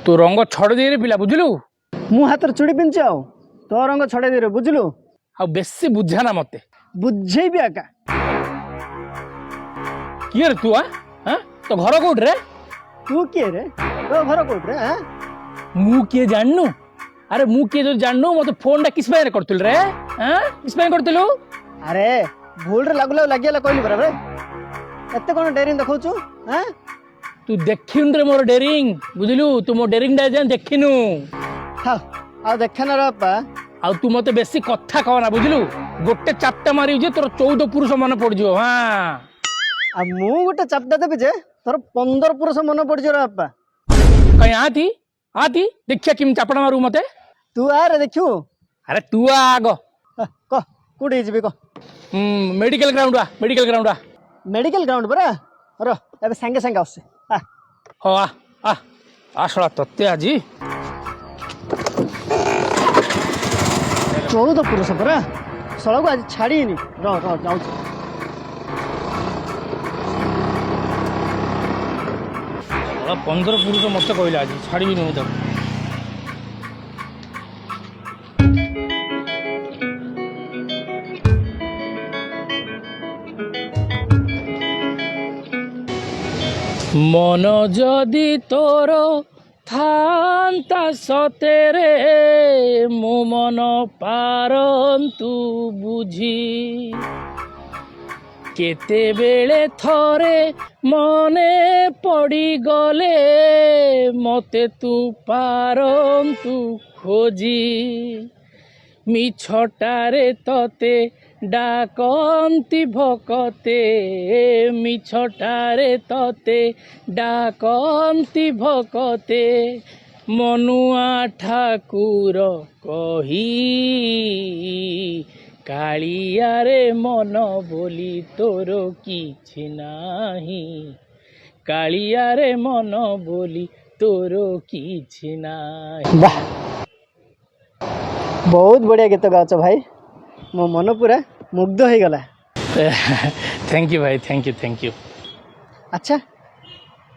तू रंग छड़ दे रे पिला बुझलु मु हाथ चूड़ी पिंच तो रंग छड़े दे बुझलु आ बेसी बुझाना मते बुझेबी आका किए रे तू हाँ तो घर कोट रे तू किए रे तो घर कोट रे हाँ मु किए जाननु अरे मु किए जो जाननु मते फोन टा किस पे करतुल रे हाँ किस पे करतुलु अरे भूल रे लागू लगिया कहली बराबर एते कोन डेरिंग देखौछु हाँ तू देखिन रे मोर डेरिंग बुझलु तू मो डेरिंग डा जान देखिनु हाँ आ देखना रे बापा आ तू मते बेसी कथा कहना बुझलु गोटे चापटा मारी जे तोर 14 पुरुष मन पड़ जिवो हां आ मु गोटे चापटा देबी जे तोर 15 पुरुष मन पड़ जो रे बापा कहीं आती देखिया किम चापड़ा मारू मते तू आ रे देखियो अरे तू आग क कुडी जिबे क मेडिकल ग्राउंड आ मेडिकल ग्राउंड बरा रो एबे संगे संगे आसे आ हो आ शला तत्ते आजी 14 पुरुष परा सड़क को आज छाड़ीनी रो जाऊ 15 पुरुष मत कहला आज छाड़ी नहीं तक मन जदि तोर थांता सतेरे मो मन पारंतु बुझी केते बेले थरे मने पड़ी गले मते तू पारंतु खोजी मिछटारे तते डाकंती भकते मिछटारे तते डाकंती भकते मनुआ ठाकुर कही कालियारे मन बोली तोर किछि नाही कालियारे मन बोली तोर किछि नाही। वाह बहुत बढ़िया गीत गाच भाई मो मन पूरा मुग्ध हो गला थैंक यू भाई थैंक यू। अच्छा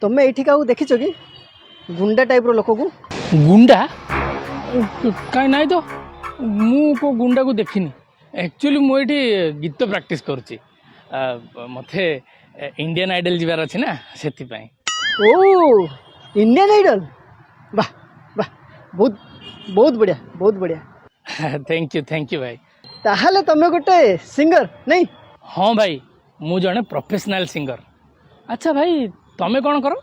तुम्हें एठी का देखिछ कि गुंडा टाइप रो लोक को गुंडा कहीं नहीं तो मु को गुंडा को देखिनी एक्चुअली मुझे गीत प्रैक्टिस करुच्ची मते इंडियन आइडल जीवार अच्छे ना से ओ इंडियन आइडल वाह वाह बहुत बहुत बढ़िया थैंक यू भाई। ताहले तमे गोटे सिंगर नहीं हाँ भाई मु जने प्रोफेशनल सिंगर। अच्छा भाई तमे कौन करो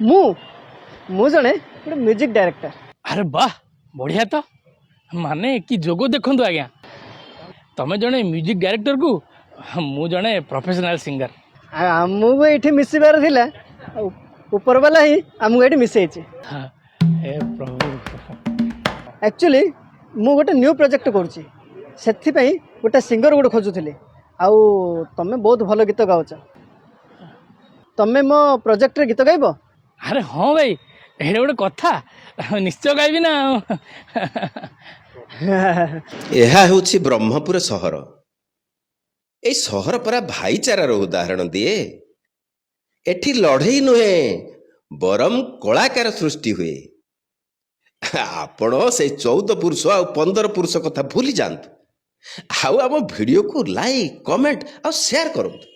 मु जने गोटे म्यूजिक डायरेक्टर। अरे वाह बढ़िया तो माने कि जोगो देखु आज्ञा तमे जने म्यूजिक डायरेक्टर को मु जने प्रोफेशनल सिंगर आमको ये मिसबार थिला ऊपर वाला ही आमको ये मिसई एक्चुअली मु गोटे न्यू प्रोजेक्ट करुच्ची से गोटे सिंगर गोटे खोजुली आउ तमें बहुत भल गीत गाउच तमें मो प्रोजेक्ट रे गीत गाइब। अरे हाँ भाई ये गोटे कथा निश्चय गाइबी ना ଏହା ହେଉଛି ବ୍ରହ୍ମପୁର ସହର। ଏଇ ସହର ପରା ଭାଇଚାରାର ଉଦାହରଣ ଦିଏ। ଏଠି ଲଢ଼େଇ ନୁହେଁ ବରଂ କଳାକାର ସୃଷ୍ଟି ହୁଏ। ଆପଣ ସେଇ 14 ପୁରୁଷ ଆଉ 15 ପୁରୁଷ କଥା ଭୁଲି ଯାଆନ୍ତୁ ଆଉ ଆମ ଭିଡ଼ିଓକୁ ଲାଇକ୍ କମେଣ୍ଟ ଆଉ ସେୟାର କରନ୍ତୁ।